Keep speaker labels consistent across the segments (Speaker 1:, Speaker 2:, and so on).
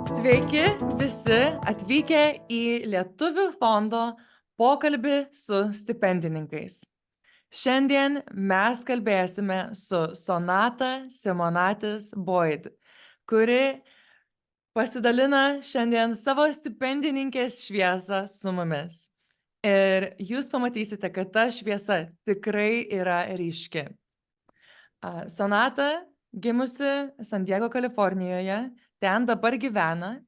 Speaker 1: Sveiki visi atvykę į Lietuvių fondo pokalbį su stipendininkais. Šiandien mes kalbėsime su Sonata Simonatis Boyd, kuri pasidalina šiandien savo stipendininkės šviesą su mumis. Ir jūs pamatysite, kad ta šviesa tikrai yra ryški. Sonata gimusi San Diego, Kalifornijoje, ten dabar gyvena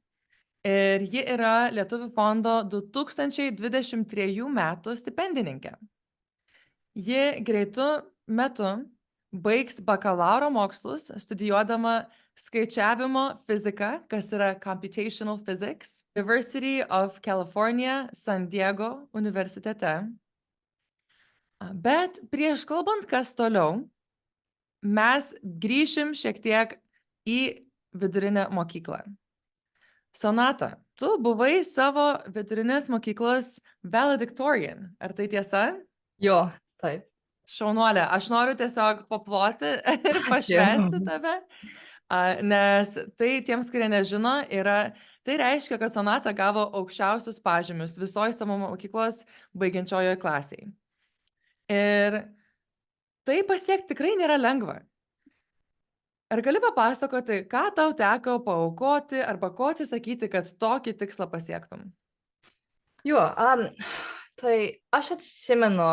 Speaker 1: ir ji yra Lietuvių fondo 2023 metų stipendininkė. Ji greitu metu baigs bakalauro mokslus, studijuodama skaičiavimo fiziką, kas yra Computational Physics, University of California, San Diego universitete. Bet prieš kalbant, kas toliau, mes grįšim šiek tiek į vidurinę mokyklą. Sonata, tu buvai savo vidurinės mokyklos valedictorian, ar tai tiesa?
Speaker 2: Jo, taip.
Speaker 1: Šaunuolė, aš noriu tiesiog paploti ir pašvęsti tave, nes tai tiems, kurie nežino, tai reiškia, kad Sonata gavo aukščiausius pažymius visoje savo mokyklos baigiančiojoje klasėje. Ir tai pasiekti tikrai nėra lengva. Ar gali papasakoti, ką tau teko paaukoti arba ko atsisakyti, kad tokį tikslą pasiektum?
Speaker 2: Jo, tai aš atsimenu,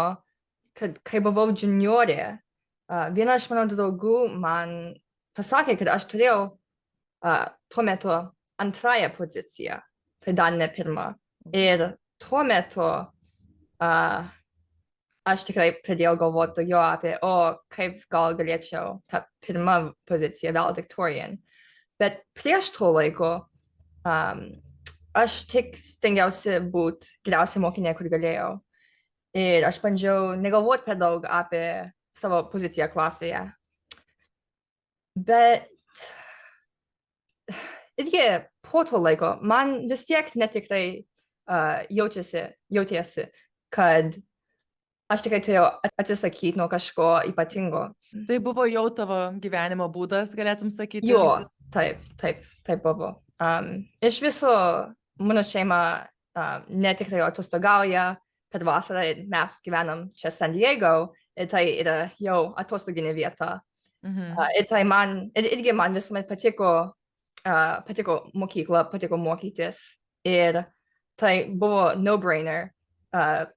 Speaker 2: kad kai buvau juniorė, viena iš mano draugų man pasakė, kad aš turėjau tuo metu antrąją poziciją, tai dar ne pirmą. Ir tuo metu aš tikrai pradėjau galvoti jo apie, kaip gal galėčiau tą pirmą poziciją valedictorian. Bet prieš to laiko aš tik stengiausi būti geriausia mokinė, kur galėjau. Ir aš bandžiau negalvoti per daug apie savo poziciją klasėje. Bet irgi po to laiko man vis tiek netikrai jautėsi, kad aš tikrai turėjau atsisakyti nuo kažko ypatingo.
Speaker 1: Tai buvo jau tavo gyvenimo būdas, galėtum sakyti?
Speaker 2: Jo, taip buvo. Iš viso mano šeima netikrai atostogauja per vasarą ir mes gyvenam čia San Diego ir tai yra jau atostoginė vieta. Ir tai irgi man visuomet patiko mokykla, patiko mokytis ir tai buvo no-brainer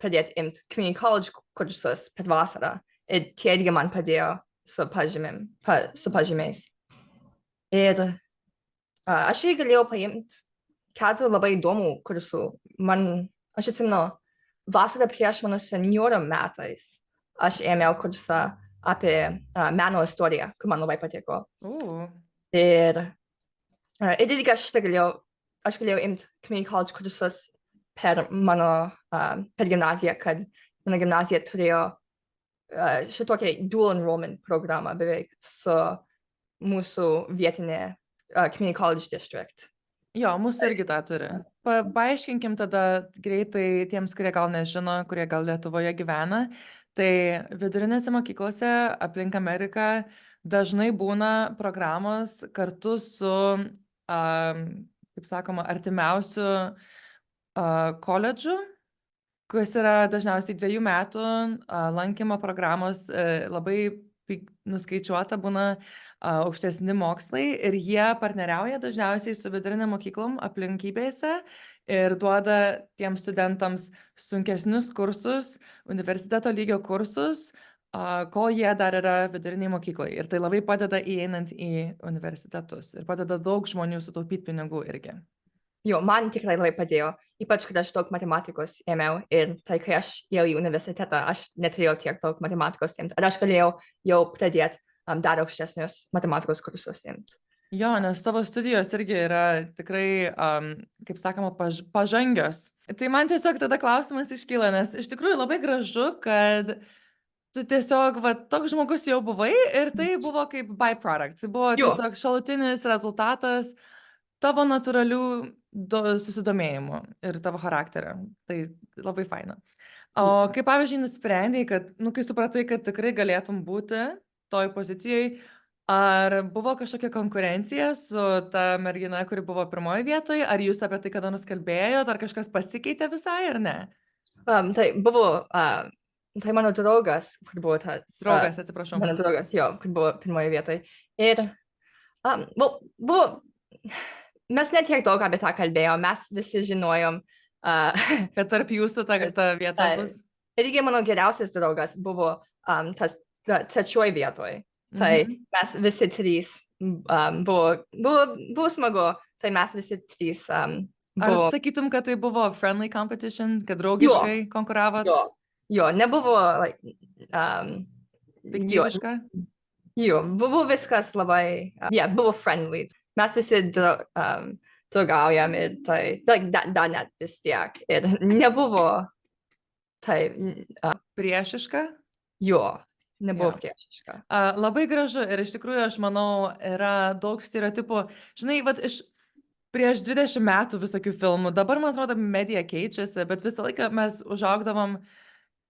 Speaker 2: pradėti imti community college kursus per vasarą. Ir tie irgi man padėjo su pažymiais. Ir aš irgi galėjau paimti keletą labai įdomų kursų. Aš atsimenu, vasarą prieš mano senjoro metais aš ėmiau kursą apie meno istoriją, kur man labai patiko. Ir irgi aš galėjau imti community college kursus per gimnaziją, kad mano gimnazija turėjo šitokią dual enrollment programą beveik su mūsų vietinė community college district.
Speaker 1: Jo, mūsų irgi tą turi. Paaiškinkim tada greitai tiems, kurie gal nežino, kurie gal Lietuvoje gyvena. Tai vidurinėse mokyklose aplink Ameriką dažnai būna programos kartu su, kaip sakoma, artimiausiu koledžų, kuris yra dažniausiai 2 metų lankymo programos, labai nuskaičiuota būna aukštesni mokslai ir jie partneriauja dažniausiai su vidurinėm mokyklom aplinkybėse ir duoda tiems studentams sunkesnius kursus, universiteto lygio kursus, kol jie dar yra viduriniai mokyklai. Ir tai labai padeda įeinant į universitetus ir padeda daug žmonių sutaupyti pinigų irgi.
Speaker 2: Jo, man tikrai labai padėjo, ypač kad aš daug matematikos ėmiau ir tai kai aš jau į universitetą, aš neturėjau tiek daug matematikos imti. Ir aš galėjau jau pradėti dar aukštesnius matematikos kursus imti.
Speaker 1: Jo, nes tavo studijos irgi yra tikrai, kaip sakoma, pažangios. Tai man tiesiog tada klausimas iškyla, nes iš tikrųjų labai gražu, kad tu tiesiog, toks žmogus jau buvai ir tai buvo kaip byproduct. Tai buvo tiesiog šalutinis rezultatas tavo natūralių susidomėjimų ir tavo charakterio. Tai labai faina. O kaip pavyzdžiui nusprendėjai, kad, kai supratai, kad tikrai galėtum būti toj pozicijai, Ar buvo kažkokia konkurencija su ta mergina, kuri buvo pirmoje vietoje? Ar jūs apie tai kada nors kalbėjot? Ar kažkas pasikeitė visai, ar ne?
Speaker 2: Tai buvo, tai mano draugas, kur buvo tas,
Speaker 1: Draugas, atsiprašau.
Speaker 2: mano draugas, jo, kur buvo pirmoje vietoje. Ir, buvo, mes ne tiek daug apie tą kalbėjom, mes visi žinojom.
Speaker 1: Kad tarp jūsų ta vieta bus.
Speaker 2: Irgi mano geriausias draugas buvo tas trečioje vietoje. Tai mes visi trys, buvo smagu, tai mes visi trys
Speaker 1: Ar sakytum, kad tai buvo friendly competition, kad draugiškai konkuravot?
Speaker 2: Jo, nebuvo,
Speaker 1: Piktybiška?
Speaker 2: Jo, buvo viskas labai, buvo friendly. Mes visi draugaujam ir tai, da net vis tiek. Ir nebuvo tai...
Speaker 1: Priešiška?
Speaker 2: Jo, nebuvo priešiška.
Speaker 1: Labai gražu ir iš tikrųjų, aš manau, yra daug stereotipų. Žinai, prieš 20 metų visokių filmų, dabar, man atrodo, medija keičiasi, bet visą laiką mes užaugdavom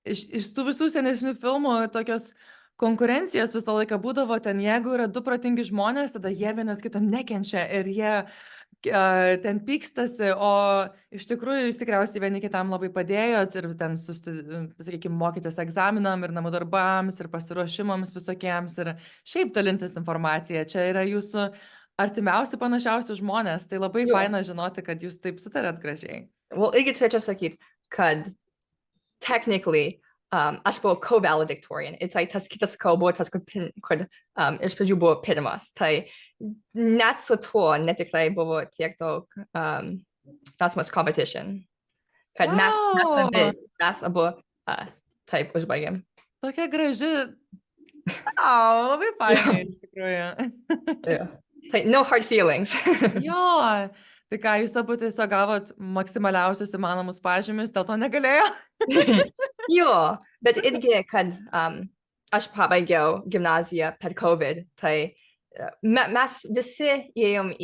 Speaker 1: iš tų visų senesnių filmų, tokios konkurencijos visą laiką būdavo ten, jeigu yra du protingi žmonės, tada jie vienas kito nekenčia ir jie ten pykstasi, o iš tikrųjų jūs tikriausiai vieni kitam labai padėjot ir ten, sakykime, mokytis egzaminam ir namų darbams ir pasiruošimams visokiems ir šiaip dalintis informaciją. Čia yra jūsų artimiausi, panašiausi žmonės, tai labai faina žinoti, kad jūs taip sutarėt gražiai.
Speaker 2: Irgi turėčiau sakyti, kad technically, aš buvau co-valedictorian. Tai tas kitas buvo tas, kur iš pradžių buvo pirmas. Tai net su tuo netikrai buvo tiek daug not so much competition. Kad mes abu taip užbaigėm.
Speaker 1: Tokia graži. Labai fainai, iš tikrųjų.
Speaker 2: Tai no hard feelings.
Speaker 1: Jo, tai ką, jūs abu tiesiog gavot maksimaliausius įmanomus pažymius, dėl to negalėjo?
Speaker 2: Jo, bet irgi, kad aš pabaigiau gimnaziją per COVID, tai mes visi ėjom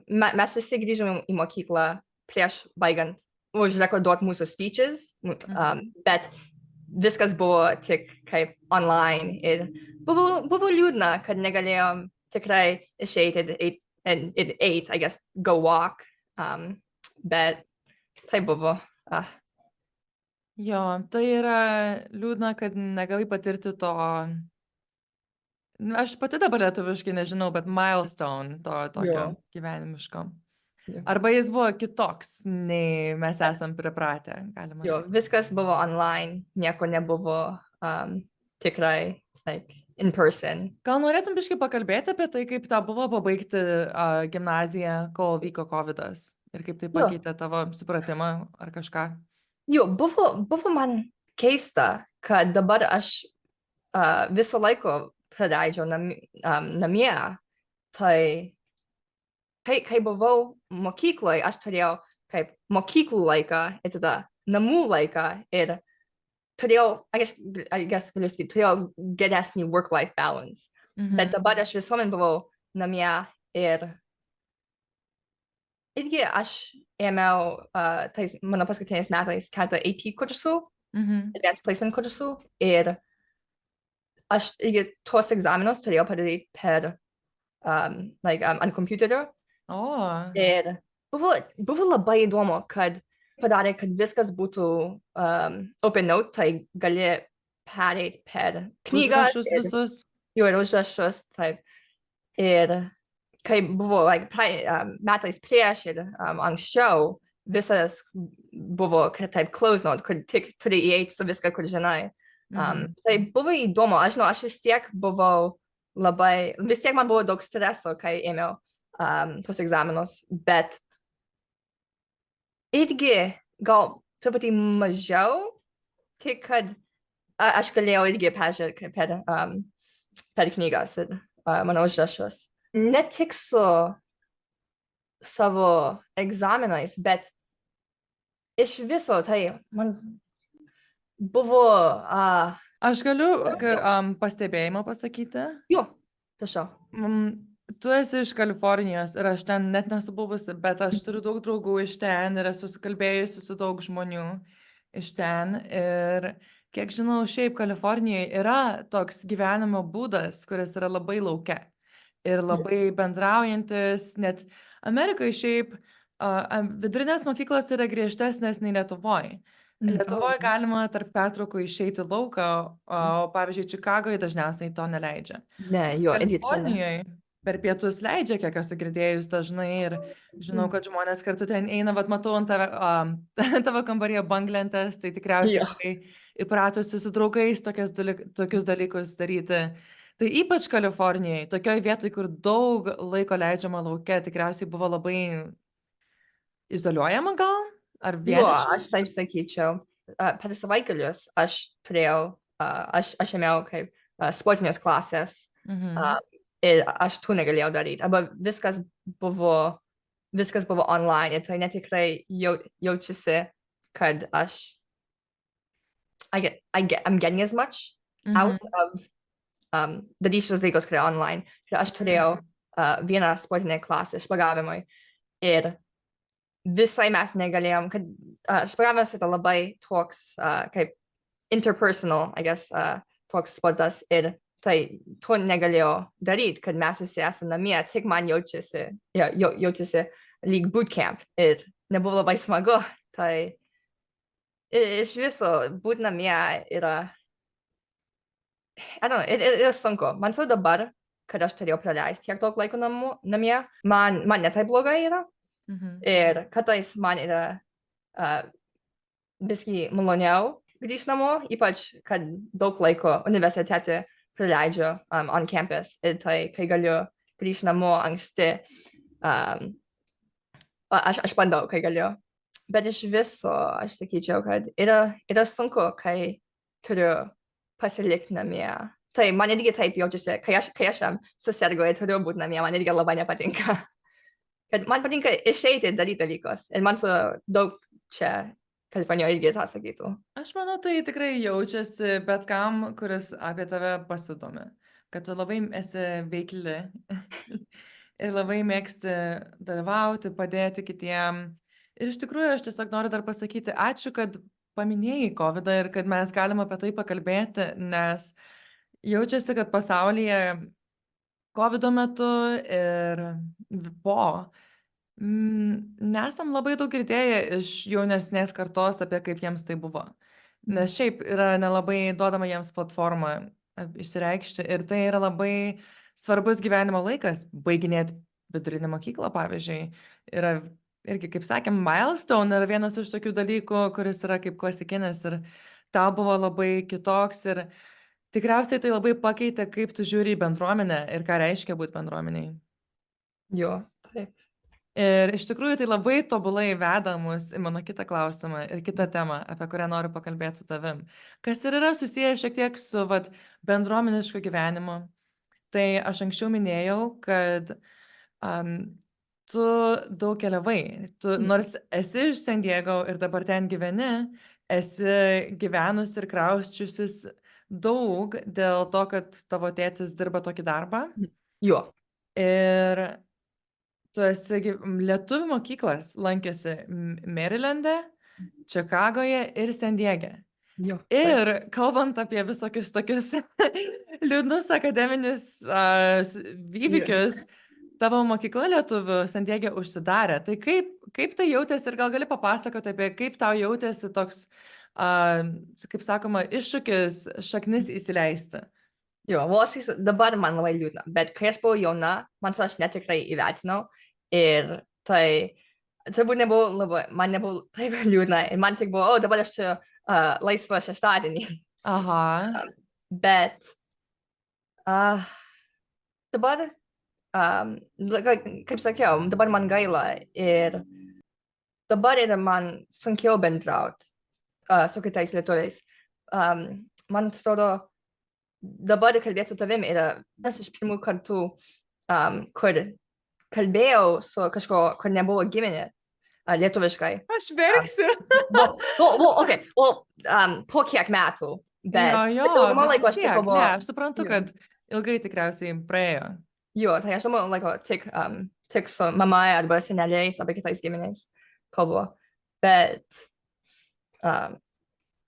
Speaker 2: mes visi grįžom į mokyklą prieš baigiant užrekorduot mūsų speeches, bet viskas buvo tik kaip online ir buvo liūdna, kad negalėjom tikrai išeiti ir eit, I guess, go walk, bet tai buvo.
Speaker 1: Jo, tai yra liūdna, kad negali patirti to, aš pati dabar lietuviškai nežinau, bet milestone to tokio gyvenimiško. Arba jis buvo kitoks, nei mes esam pripratę, galima sakyti.
Speaker 2: Jo, viskas buvo online, nieko nebuvo tikrai, like, in person.
Speaker 1: Gal norėtum biškai pakalbėti apie tai, kaip tau buvo pabaigti gimnaziją, kol vyko COVID-as ir kaip tai pakeitė tavo supratimą ar kažką?
Speaker 2: Jo, buvo man keista, kad dabar aš viso laiko praleidžiu namie. Tai kai buvau mokykloje, aš turėjau kaip mokyklų laiką ir tada namų laiką ir turėjau, I guess, turėjau geresnį work-life balance. Bet dabar aš visuomet buvau namie ir irgi aš ėmiau tais mano paskutiniais metais keletą AP kursų, advanced placement kursų ir aš irgi tuos egzaminus turėjau padaryti per ant kompiuterio. Ir buvo labai įdomu, kad padarė, kad viskas būtų open note, tai gali pereiti per knygas.
Speaker 1: Užrašus visus.
Speaker 2: Jo, ir užrašus, taip. Ir kai buvo metais prieš ir anksčiau, visas buvo taip close note, kur tik turi įeiti su viską, kur žinai. Tai buvo įdomu, aš vis tiek buvau vis tiek man buvo daug streso, kai ėmiau tos egzaminus, bet irgi gal truputį mažiau, tik kad aš galėjau irgi peržiūrėti per knygas ir mano užrašus. Ne tik su savo egzaminais, bet iš viso tai man buvo...
Speaker 1: Aš galiu pastebėjimą pasakyti?
Speaker 2: Jo, prašau.
Speaker 1: Tu esi iš Kalifornijos ir aš ten net nesu buvusi, bet aš turiu daug draugų iš ten ir esu sukalbėjusi su daug žmonių iš ten. Ir kiek žinau, šiaip Kalifornijoje yra toks gyvenimo būdas, kuris yra labai laukia ir labai bendraujantis, net Amerikoje šiaip vidurinės mokyklos yra griežtesnės nei Lietuvoje. Lietuvoje galima tarp pertraukų išeiti į lauką, o pavyzdžiui, Čikagoje dažniausiai to neleidžia.
Speaker 2: Ne, jo, irgi tikrai ne.
Speaker 1: Kalifornijoje per pietus leidžia, kiek esu girdėjus dažnai ir žinau, kad žmonės kartu ten eina, vat matau ant tavo kambaryje banglentės, tai tikriausiai
Speaker 2: Jo.
Speaker 1: labai įpratusi su draugais tokius dalykus daryti. Tai ypač Kalifornijoje, tokioje vietoje, kur daug laiko leidžiama laukia, tikriausiai buvo labai izoliuojama gal? Ar
Speaker 2: Jo,
Speaker 1: vieniša?
Speaker 2: aš taip sakyčiau. Per savaitgalius aš turėjau, aš ėmiau kaip sportinės klasės ir aš tų negalėjau daryti. Arba viskas buvo online ir tai netikrai jaučiasi, kad I'm getting as much out of daryti šios dalykus, kurie online. Ir aš turėjau vieną sportinę klasę špagavimui ir visai mes negalėjom, kad špagavimas yra labai toks kaip interpersonal, I guess, toks sportas ir tai to negalėjau daryti, kad mes visi esame namie, tik man jaučiasi lyg bootcamp ir nebuvo labai smagu. Tai iš viso būt namie yra, yra sunku. Man atrodo dabar, kad aš turėjau praleisti tiek daug laiko namie, man netai blogai yra. Ir kartais man yra biskį maloniau grįžti namo, ypač kad daug laiko universitete praleidžiu on campus. Ir tai, kai galiu grįžti namo anksti, aš bandau, kai galiu. Bet iš viso aš sakyčiau, kad yra sunku, kai turiu pasilikti namie. Tai man irgi taip jaučiasi, kai aš susirgu ir turiu būti namie, man irgi labai nepatinka. Kad man patinka išeiti ir daryti dalykus. Ir man su daug čia Kalifornijoje irgi tą sakytų.
Speaker 1: Aš manau, tai tikrai jaučiasi bet kam, kuris apie tave pasidomi. Kad tu labai esi veikli ir labai mėgsti dalyvauti, padėti kitiem. Ir iš tikrųjų aš tiesiog noriu dar pasakyti ačiū, kad paminėjai COVID ir kad mes galim apie tai pakalbėti, nes jaučiasi, kad pasaulyje COVID metu ir po nesam labai daug girdėję iš jaunesnės kartos apie kaip jiems tai buvo. Nes šiaip yra nelabai duodama jiems platformą išsireikšti ir tai yra labai svarbus gyvenimo laikas, baiginėti vidurinę mokyklą, pavyzdžiui. Yra irgi, kaip sakėm, milestone yra vienas iš tokių dalykų, kuris yra kaip klasikinis ir tau buvo labai kitoks ir tikriausiai tai labai pakeitė, kaip tu žiūri į bendruomenę ir ką reiškia būti bendruomeniai.
Speaker 2: Jo, taip.
Speaker 1: Ir iš tikrųjų tai labai tobulai veda mus į mano kitą klausimą ir kitą temą, apie kurią noriu pakalbėti su tavim. Kas ir yra susiję šiek tiek su bendruomenišku gyvenimu. Tai aš anksčiau minėjau, kad tu daug keliavai. Tu nors esi iš San Diego ir dabar ten gyveni, esi gyvenus ir krausčiusis daug dėl to, kad tavo tėtis dirba tokį darbą.
Speaker 2: Jo.
Speaker 1: Ir tu esi lietuvių mokyklas lankėsi Marylande, Čikagoje ir San Diege.
Speaker 2: Jo.
Speaker 1: Ir kalbant apie visokius tokius liūdnus akademinius įvykius, tavo mokykla lietuvių San Diege užsidarė. Tai kaip tai jautėsi ir gal gali papasakoti apie kaip tau jautėsi toks, kaip sakoma, iššūkis šaknis įsileisti?
Speaker 2: Jo, aš dabar man labai liūdna, bet kai aš buvau jauna, aš netikrai įvertinau ir tai turbūt man nebuvo taip liūdna ir man tik buvo, dabar aš čia laisvą šeštadienį.
Speaker 1: Aha.
Speaker 2: Bet dabar, kaip sakiau, dabar man gaila ir dabar yra man sunkiau bendrauti su kitais lietuviais. Man atrodo, dabar kalbėti su tavim yra vienas iš pirmų kartų, kur kalbėjau su kažko, kur nebuvo giminė lietuviškai.
Speaker 1: Aš verksiu.
Speaker 2: Po kiek metų. Bet
Speaker 1: man laiko aš tiek buvo. Ne, aš suprantu, kad ilgai tikriausiai praėjo.
Speaker 2: Jo, tai aš laiko tik su mama arba seneliais arba kitais giminiais kalbu. Bet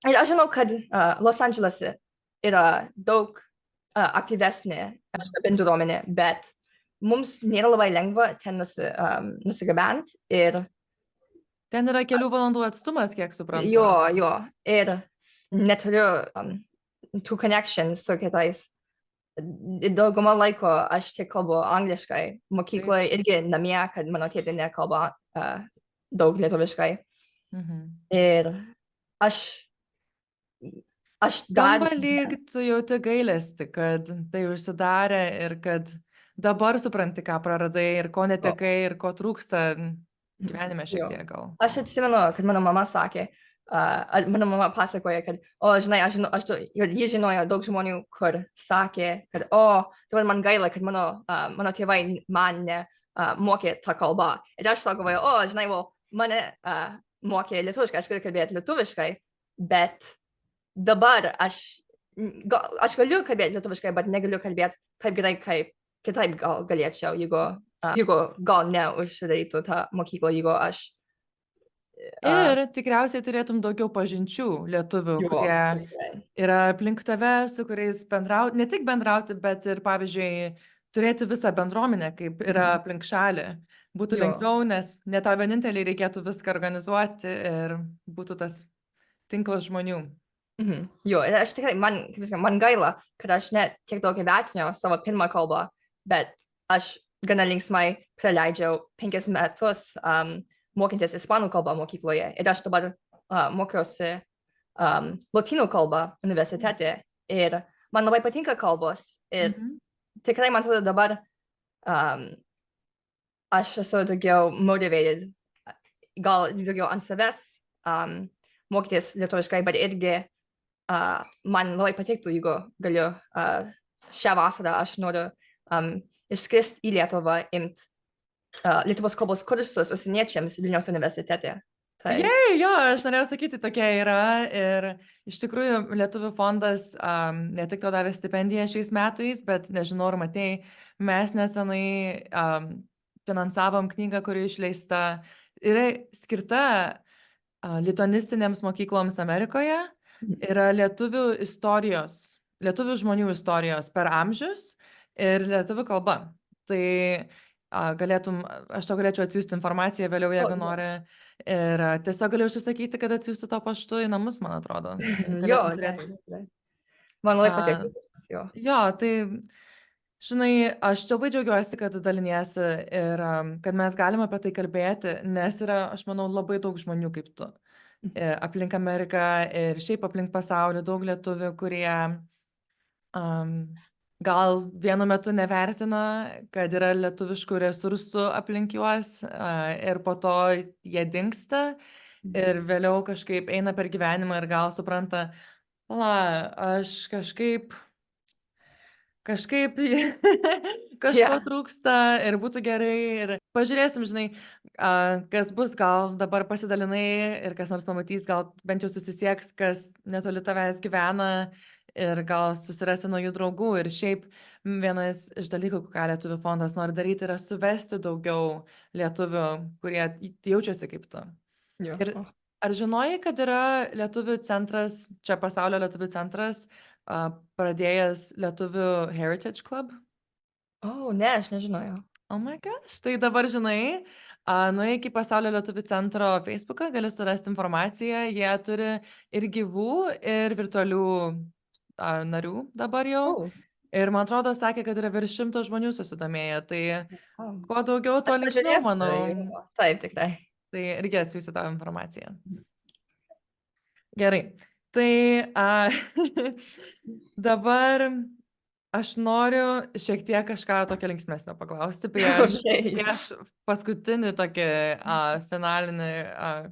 Speaker 2: Ir aš žinau, kad Los Andželose yra daug aktyvesnė bendruomenė, bet mums nėra labai lengva ten nusigabenti ir
Speaker 1: Ten yra kelių valandų atstumas, kiek suprantu.
Speaker 2: jo, ir neturiu tų connections su kitais. Daugumą laiko aš tik kalbu angliškai. Mokykloje irgi namie, kad mano tėtė nekalba daug lietuviškai. Ir aš dar...
Speaker 1: Skamba lyg tu jauti gailestį, kad tai užsidarė ir kad dabar supranti, ką praradai ir ko netekai ir ko trūksta gyvenime šiek tiek gal.
Speaker 2: Aš atsimenu, kad mano mama sakė, mano mama pasakoja, kad, žinai, ji žinojo daug žmonių, kur sakė, kad, tai man gaila, kad mano tėvai man mokė tą kalbą. Ir aš galvoju, žinai, mane mokė lietuviškai, aš galiu kalbėti lietuviškai, bet dabar aš galiu kalbėti lietuviškai, bet negaliu kalbėti taip gerai, kaip kitaip gal galėčiau, jeigu gal neužsidarytų tą mokyklą, jeigu aš...
Speaker 1: Ir tikriausiai turėtum daugiau pažinčių lietuvių, kurie yra aplink tave, su kuriais bendrauti, ne tik bendrauti, bet ir, pavyzdžiui, turėti visą bendruomenę, kaip yra aplink šalį. Būtų lengviau, nes ne tau vieninteliai reikėtų viską organizuoti ir būtų tas tinklas žmonių.
Speaker 2: Jo, ir aš tikrai, man gaila, kad aš net tiek daug įvertinau savo pirmą kalbą, bet aš gana linksmai praleidžiau 5 metus mokintis ispanų kalbą mokykloje. Ir aš dabar mokiausi lotynų kalbą universitete. Ir man labai patinka kalbos. Ir tikrai man atrodo dabar aš esu daugiau motivated, gal daugiau ant savęs mokytis lietuviškai, bet irgi man labai patiktų, jeigu galiu šią vasarą aš noriu išskristi į Lietuvą, imti Lietuvos kalbos kursus užsieniečiams Vilniaus universitete.
Speaker 1: Jo, aš norėjau sakyti, tokia yra ir iš tikrųjų Lietuvių fondas ne tik to davė stipendiją šiais metais, bet nežinau, ar matei, mes nesenai finansavom knygą, kuri išleista, yra skirta lituanistinėms mokykloms Amerikoje, yra lietuvių žmonių istorijos per amžius ir lietuvių kalba. Tai aš to galėčiau atsiųsti informaciją vėliau, jeigu nori. Ir tiesiog galėjau užsisakyti, kad atsiųsti to paštu į namus, man atrodo.
Speaker 2: Man labai patinka.
Speaker 1: Jo, tai, žinai, aš labai džiaugiuosi, kad daliniesi ir kad mes galime apie tai kalbėti, nes yra, aš manau, labai daug žmonių kaip tu. Aplink Ameriką ir šiaip aplink pasaulį daug lietuvių, kurie gal vienu metu nevertina, kad yra lietuviškų resursų aplink juos ir po to jie dingsta ir vėliau kažkaip eina per gyvenimą ir gal supranta, aš kažkaip kažko trūksta ir būtų gerai ir pažiūrėsim, žinai, kas bus, gal dabar pasidalinai ir kas nors pamatys, gal bent jau susisieks, kas netoli tavęs gyvena ir gal susirasti naujų draugų. Ir šiaip vienas iš dalykų, ką Lietuvių fondas nori daryti, yra suvesti daugiau lietuvių, kurie jaučiasi kaip tu. Ir ar žinojai, kad yra Lietuvių centras, čia pasaulio Lietuvių centras, pradėjęs Lietuvių Heritage Club?
Speaker 2: Ne, aš nežinojau.
Speaker 1: Oh my gosh, tai dabar žinai, nueik į pasaulio Lietuvių centro Facebooką, gali surasti informaciją, jie turi ir gyvų, ir virtualių narių dabar jau. Ir man atrodo, sakė, kad yra virš 100 žmonių susidomėję, tai kuo daugiau, tuo linksmiau, manau.
Speaker 2: Taip, tikrai.
Speaker 1: Tai irgi atsiųsiu tavo informaciją. Gerai, tai dabar aš noriu šiek tiek kažką tokio linksmesnio paklausti prieš paskutinį tokį finalinį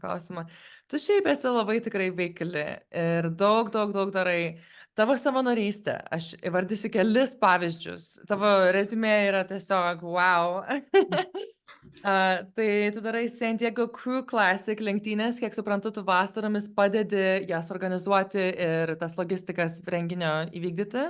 Speaker 1: klausimą. Tu šiaip esi labai tikrai veikli ir daug darai. Tavo savanorystė, aš įvardysiu kelis pavyzdžius. Tavo reziumė yra tiesiog wow. Tai tu darai San Diego Crew Classic lenktynės, kiek suprantu, tu vasaromis padedi jas organizuoti ir tas logistikas renginio įvykdyti.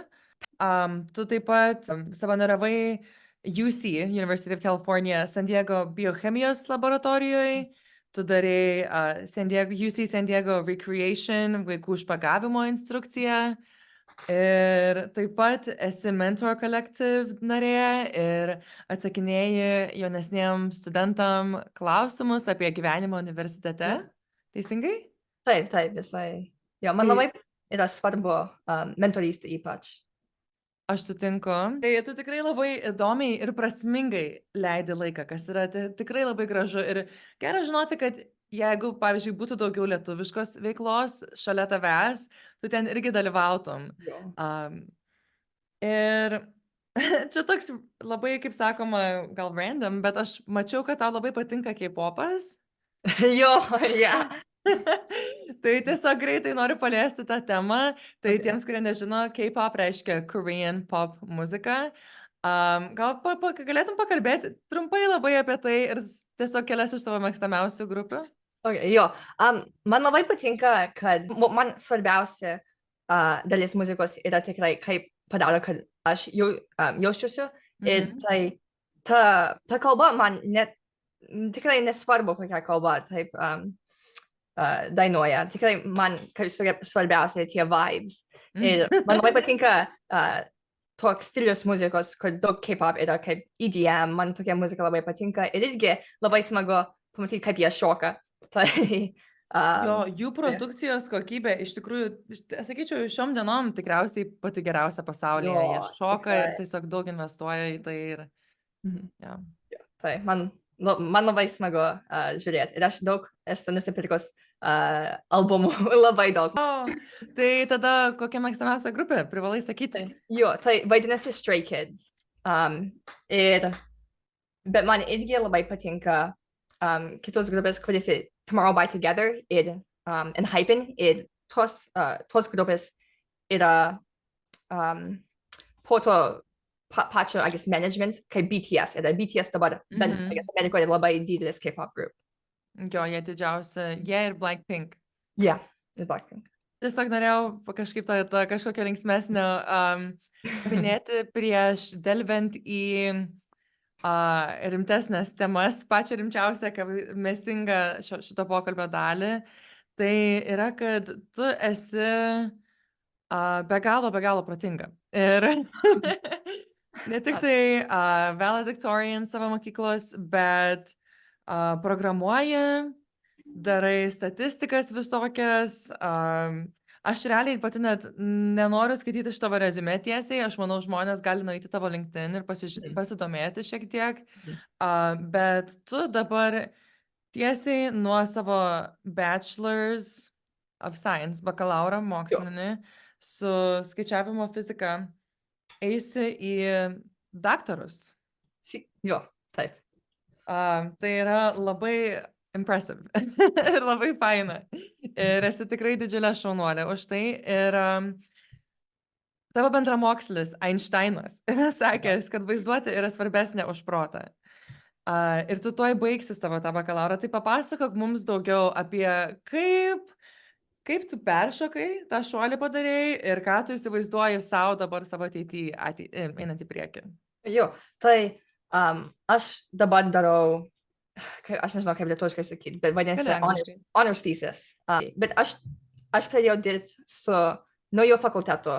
Speaker 1: Tu taip pat savanoriavai UC, University of California, San Diego biochemijos laboratorijoje. tu darei UC San Diego Recreation vaikų špagavimo instrukciją ir taip pat esi Mentor Collective narė ir atsakinėji jaunesniem studentam klausimus apie gyvenimą universitete. Teisingai?
Speaker 2: Taip, visai. Jo, man labai yra svarbu mentorystė ypač.
Speaker 1: Aš sutinku. Tai tu tikrai labai įdomiai ir prasmingai leidi laiką, kas yra tikrai labai gražu. Ir gera žinoti, kad jeigu, pavyzdžiui, būtų daugiau lietuviškos veiklos šalia tavęs, tu ten irgi dalyvautum. Ir čia toks labai, kaip sakoma, gal random, bet aš mačiau, kad tau labai patinka K-popas.
Speaker 2: Jo, ja.
Speaker 1: Tai tiesiog greitai noriu paliesti tą temą. Tai tiems, kurie nežino, K-pop reiškia Korean pop muzika. Gal galėtum pakalbėti trumpai labai apie tai ir tiesiog kelias iš savo mėgstamiausių grupių?
Speaker 2: Jo, man labai patinka, kad man svarbiausia dalis muzikos yra tikrai, kaip padaro, kad aš jausčiusiu. Ir tai ta kalba man tikrai nesvarbu, kokia kalba. Taip, dainuoja. Tikrai man svarbiausia tie vibes. Ir man labai patinka toks stilius muzikos, kur daug K-pop yra kaip EDM. Man tokia muzika labai patinka. Ir irgi labai smagu pamatyti, kaip jie šoka. Tai,
Speaker 1: jo, jų produkcijos kokybė iš tikrųjų, sakyčiau, šiom dienom tikriausiai pati geriausia pasaulyje. Jie šoka ir tiesiog daug investuoja į tai. Ir,
Speaker 2: tai man labai smagu žiūrėti. Ir aš daug esu nusipirkus albumų, labai daug.
Speaker 1: Tai tada kokia mėgstamiausia grupė, privalai sakyti?
Speaker 2: Jo, tai vadinasi Stray Kids. Bet man irgi labai patinka kitos grupės, kuris yra Tomorrow by Together ir Enhypen. Ir tos grupės yra po to pačio, I guess, management, kaip BTS. Ir BTS dabar, bent, I guess, Amerikoje labai didelis K-pop group.
Speaker 1: Jo, jie didžiausia. Jie ir Blackpink.
Speaker 2: Yeah, ir Blackpink.
Speaker 1: Tiesiog norėjau kažkaip tą kažkokią linksmesnę minėti prieš delvent į rimtesnės temas, pačią rimčiausią, mėsingą šito pokalbio dalį. Tai yra, kad tu esi be galo protinga. Ir ne tik tai valedictorian savo mokyklos, bet programuoji, darai statistikas visokias. Aš realiai pati net nenoriu skaityti iš tavo reziumė tiesiai. Aš manau, žmonės gali nueiti tavo LinkedIn ir pasidomėti šiek tiek. Bet tu dabar tiesiai nuo savo Bachelor's of Science, bakalauro mokslinį, su skaičiavimo fizika, eisi į daktarus.
Speaker 2: Jo, taip.
Speaker 1: Tai yra labai impressive ir labai faina. Ir esi tikrai didžiulė šaunuolė už tai. Ir tavo bendramokslis Einšteinas yra sakęs, kad vaizduotė yra svarbesnė už protą. Ir tu tuoj baigsi savo tą bakalaurą. Tai papasakok mums daugiau apie kaip tu peršokai, tą šuolį padarėjai ir ką tu įsivaizduoji savo dabar savo ateityje, einant į priekį.
Speaker 2: Jo, tai aš dabar darau, aš nežinau kaip lietuviškai sakyti, bet vadinasi honors thesis. Bet aš pradėjau dirbti su naujo fakultetu,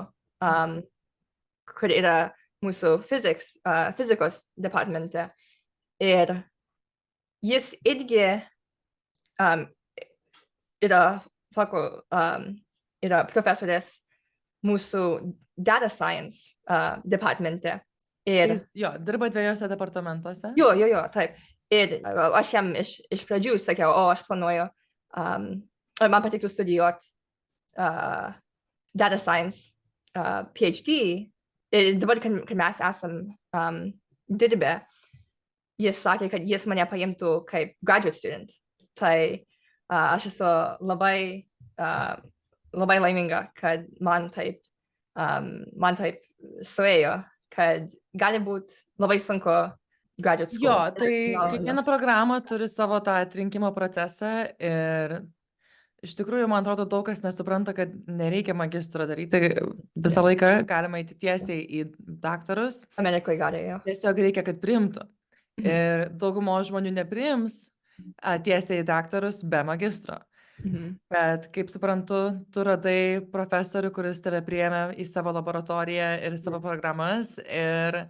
Speaker 2: kur yra mūsų fizikos departamente. Ir jis irgi yra profesorės mūsų data science departamente. Ir
Speaker 1: jo, dirba dviejose departamentuose.
Speaker 2: Jo, taip. Ir aš jam iš pradžių sakiau, aš planuoju, man patiktų studijuoti data science PhD. Ir dabar, kad mes esam dirbę, jis sakė, kad jis mane paimtų kaip graduate student. Tai aš esu labai laiminga, kad man taip suėjo, kad gali būti labai sunku graduate school.
Speaker 1: Jo, tai kiekviena programa turi savo tą atrinkimo procesą ir iš tikrųjų, man atrodo, daug kas nesupranta, kad nereikia magistro daryti. Visą laiką galima eiti tiesiai į daktarus.
Speaker 2: Amerikoje gali, jo.
Speaker 1: Tiesiog reikia, kad priimtų. Ir daugumo žmonių nepriims. tiesiai į daktarus be magistro. Bet, kaip suprantu, tu radai profesorių, kuris tave priėmė į savo laboratoriją ir savo programas ir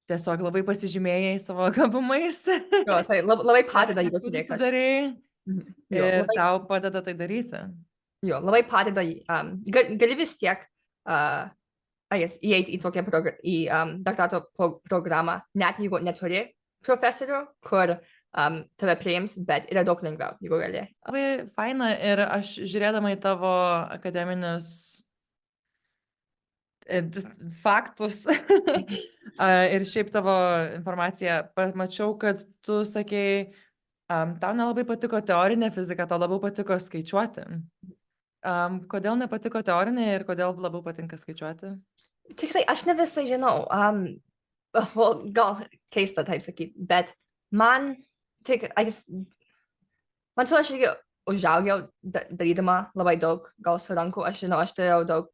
Speaker 1: tiesiog labai pasižymėjai savo gabumais.
Speaker 2: Jo, tai labai padeda, jeigu
Speaker 1: Įspūdį
Speaker 2: turėk aš.
Speaker 1: sudarei
Speaker 2: Jo,
Speaker 1: ir
Speaker 2: labai,
Speaker 1: tau padeda tai daryti.
Speaker 2: jo, labai padeda, gali vis tiek, įeiti į tokią doktorato programą, net jeigu neturi profesorių, kur tave priims, bet yra daug lengviau, jeigu gali.
Speaker 1: Labai faina ir aš žiūrėdama į tavo akademinius faktus ir šiaip tavo informaciją, pamačiau, kad tu sakei, tau nelabai patiko teorinė fizika, tau labiau patiko skaičiuoti. Kodėl nepatiko teorinė ir kodėl labiau patinka skaičiuoti?
Speaker 2: Tikrai, aš ne visai žinau. Gal keista taip sakyti, bet man tik, man aš irgi užaugiau darydama labai daug, gal su ranku, aš žinau, aš turėjau daug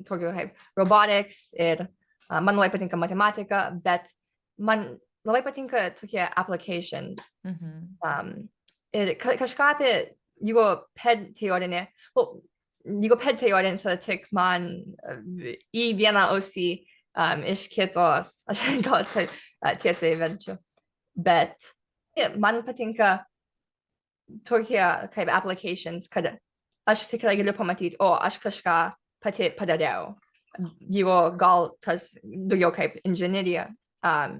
Speaker 2: tokių kaip robotics ir man labai patinka matematika, bet man labai patinka tokie applications. Ir kažką apie, jeigu ped teorinė, jeigu ped teorinė, tada tik man į vieną ausį iš kitos, aš gal taip tiesiai vedžiu, bet man patinka tokie kaip applications, kad aš tikrai galiu pamatyti, aš kažką pati padariau, jeigu gal tas daugiau kaip inžinierija,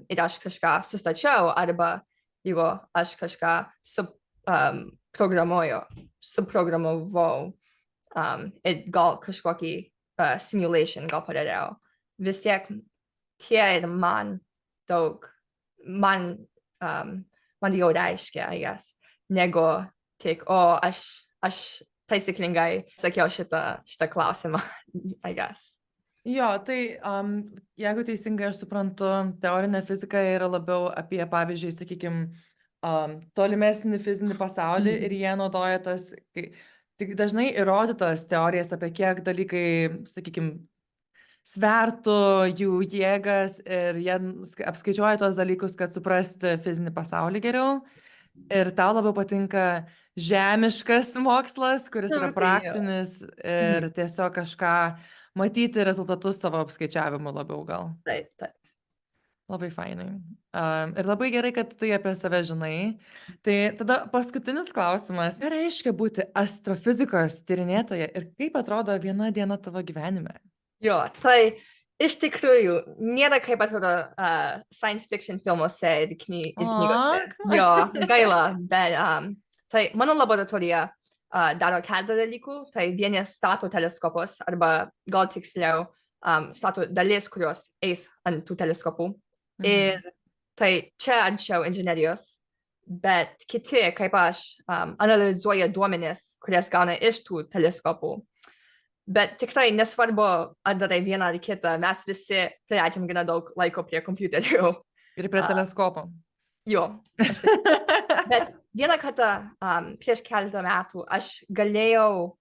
Speaker 2: ir aš kažką sustačiau, arba jeigu aš kažką suprogramavau, ir gal kažkokį simulation gal padariau. Vis tiek tie ir man daug, man jau reiškia, negu tik, aš taisyklingai sakiau šitą klausimą,
Speaker 1: Jo, tai jeigu teisingai aš suprantu, teorinė fizika yra labiau apie, pavyzdžiui, sakykime, tolimesnį fizinį pasaulį ir jie naudoja tas, tik dažnai įrodytas teorijas apie kiek dalykai, sakykime, svertų jų jėgas ir jie apskaičiuoja tos dalykus, kad suprasti fizinį pasaulį geriau. Ir tau labiau patinka žemiškas mokslas, kuris yra praktinis ir tiesiog kažką matyti rezultatus savo apskaičiavimu labiau gal.
Speaker 2: Taip.
Speaker 1: Labai fainai. Ir labai gerai, kad tai apie save žinai. Tai tada paskutinis klausimas. Ką reiškia būti astrofizikos tyrinėtoja ir kaip atrodo viena diena tavo gyvenime?
Speaker 2: Jo, tai iš tikrųjų nėra kaip atrodo science fiction filmuose ir knygose. Jo, gaila, bet tai mano laboratorija daro keletą dalykų. Tai vieni stato teleskopus, arba gal tiksliau stato dalis, kurios eis ant tų teleskopų. Ir tai čia anksčiau inžinerijos, bet kiti, kaip aš, analizuoja duomenis, kurias gauna iš tų teleskopų. Bet tikrai nesvarbu, ar darai vieną ar kitą, mes visi leidžiam gana daug laiko prie kompiuterių.
Speaker 1: Ir prie teleskopo.
Speaker 2: Jo. Bet vieną kartą prieš keletą metų aš galėjau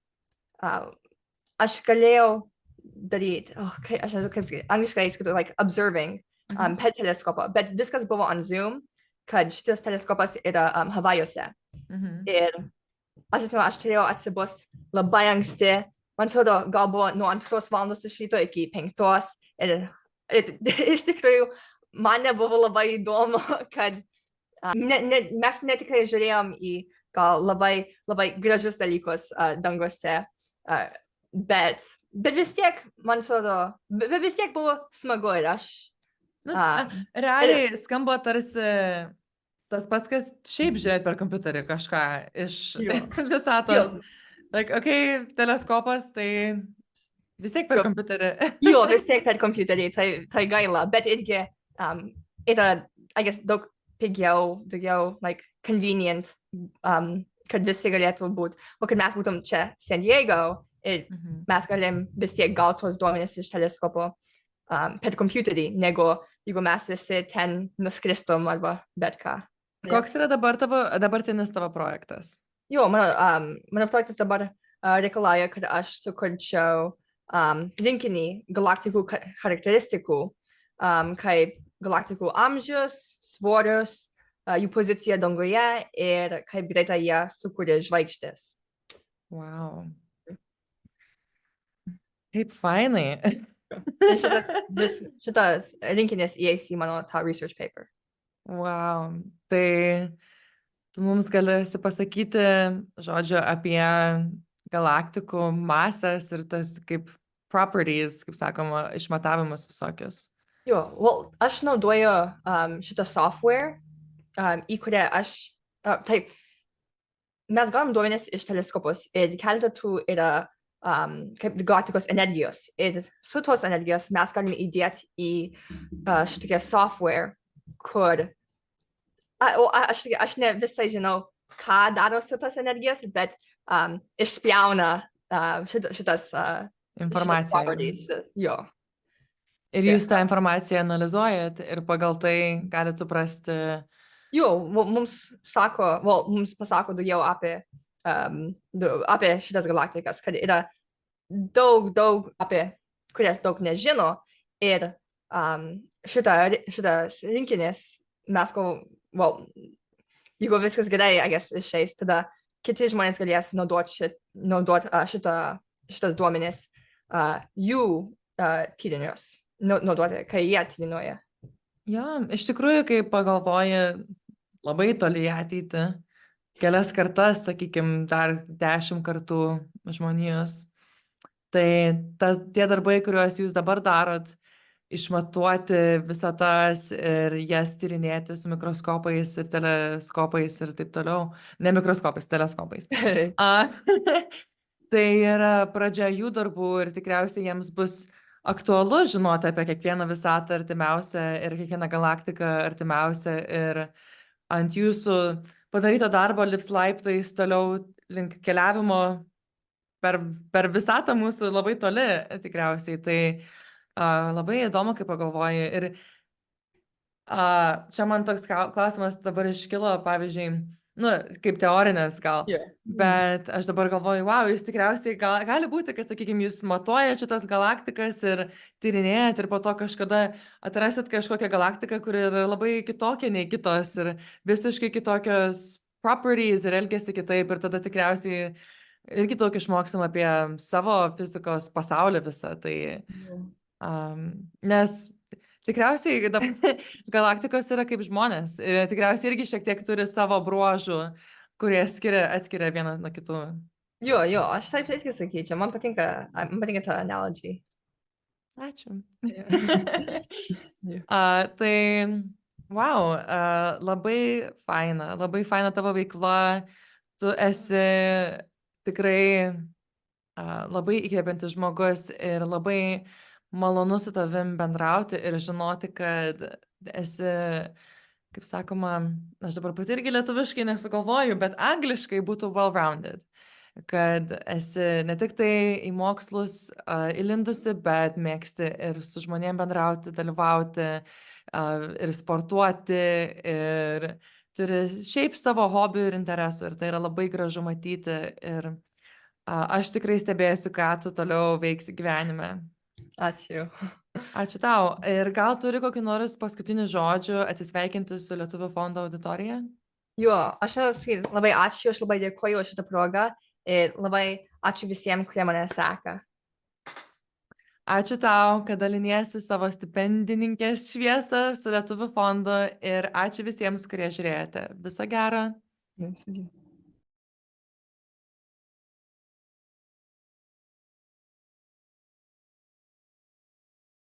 Speaker 2: daryti, aš nežinau kaip sakyti, angliškai skaitu, like observing per teleskopą, bet viskas buvo on Zoom, kad šitas teleskopas yra Havajuose. Ir aš turėjau atsibust labai anksti. Man atrodo, gal buvo nuo 2 valandos iš ryto iki 5. Ir iš tikrųjų, man nebuvo labai įdomu, kad mes netikrai žiūrėjom į gal labai gražius dalykus danguose. Bet vis tiek, man atrodo, vis tiek buvo smagu ir aš.
Speaker 1: Realiai skamba tarsi tas pats, kas šiaip žiūrėti per kompiuterį kažką iš visatos. Like, teleskopas, tai vis tiek per kompiuterį.
Speaker 2: Jo, vis tiek per kompiuterį, tai gaila, bet irgi yra, daug pigiau, daugiau, convenient, kad visi galėtų būti. O kad mes būtum čia San Diego ir mes galim vis tiek gauti tos duomenis iš teleskopo per kompiuterį, negu jeigu mes visi ten nuskristum arba bet ką.
Speaker 1: Koks yra dabartinis tavo projektas?
Speaker 2: Jo, mano projektas dabar reikalauja, kad aš sukurčiau rinkinį galaktikų charakteristikų, kaip galaktikų amžius, svorius, jų poziciją danguje ir kaip greitai jie sukūrė žvaigždės.
Speaker 1: Wow. Kaip fainai.
Speaker 2: Ir šitas rinkinys įeis į mano tą research paper.
Speaker 1: Wow. Tai tu mums galėsi pasakyti, žodžiu, apie galaktikų masės ir tas kaip properties, kaip sakoma, išmatavimus visokius.
Speaker 2: Jo, aš naudoju šitą software, į kurią taip, mes gavom duomenis iš teleskopus ir keletą tų yra kaip galaktikos energijos. Ir su tos energijos mes galime įdėti į šitokią software, kur aš ne visai žinau, ką daro su tos energijos, bet išspjauna šitas
Speaker 1: Informacija.
Speaker 2: Jo.
Speaker 1: Ir jūs tą informaciją analizuojat ir pagal tai galite suprasti.
Speaker 2: Jo, mums pasako daugiau apie šitas galaktikas, kad yra daug apie kurias daug nežino. Ir šitas rinkinis mes jeigu viskas gerai, išeis, tada kiti žmonės galės naudoti šitas duomenis jų tyrinius, naudoti, kai jie tyrinėja.
Speaker 1: Jo, iš tikrųjų, kai pagalvoji labai toli į ateitį, kelias kartas, sakykime, dar 10 kartų žmonijos, tai tie darbai, kuriuos jūs dabar darot, išmatuoti visatas ir jas tyrinėti su mikroskopais ir teleskopais ir taip toliau. Ne mikroskopais, teleskopais. Tai yra pradžia jų darbų ir tikriausiai jiems bus aktualu žinoti apie kiekvieną visatą artimiausią ir kiekvieną galaktiką artimiausią ir ant jūsų padaryto darbo lips laiptais toliau link keliavimo per visatą mūsų labai toli tikriausiai. Tai labai įdomu, kaip pagalvoju. Ir čia man toks klausimas dabar iškilo, pavyzdžiui, kaip teorinis gal.
Speaker 2: Yeah.
Speaker 1: Bet aš dabar galvoju, wow, jūs tikriausiai gali būti, kad, sakykime, jūs matuojat šitas galaktikas ir tyrinėjat ir po to kažkada atrasit kažkokią galaktiką, kuri yra labai kitokia nei kitos ir visiškai kitokios properties ir elgiasi kitaip ir tada tikriausiai irgi daug išmoksim apie savo fizikos pasaulį visą. Tai, nes tikriausiai galaktikos yra kaip žmonės ir tikriausiai irgi šiek tiek turi savo bruožų, kurie atskiria vieną nuo kitų.
Speaker 2: Jo, aš taip irgi sakyčiau, man patinka ta analogy.
Speaker 1: Ačiū. Tai, wow, labai faina tavo veikla, tu esi tikrai labai įkvepiantis žmogus ir labai malonu su tavim bendrauti ir žinoti, kad esi, kaip sakoma, aš dabar pati irgi lietuviškai nesugalvoju, bet angliškai būtų well-rounded. Kad esi ne tik tai į mokslus įlindusi, bet mėgsti ir su žmonėm bendrauti, dalyvauti ir sportuoti ir turi šiaip savo hobių ir interesų ir tai yra labai gražu matyti ir aš tikrai stebėsiu, ką tu toliau veiksi gyvenime.
Speaker 2: Ačiū.
Speaker 1: Ačiū tau. Ir gal turi kokį nors paskutinių žodžių atsisveikinti su Lietuvių fondo auditorija?
Speaker 2: Jo, aš labai ačiū, aš labai dėkoju už šitą progą ir labai ačiū visiems, kurie mane seka.
Speaker 1: Ačiū tau, kad daliniesi savo stipendininkės šviesą su Lietuvių fondu ir ačiū visiems, kurie žiūrėjote. Visą gerą.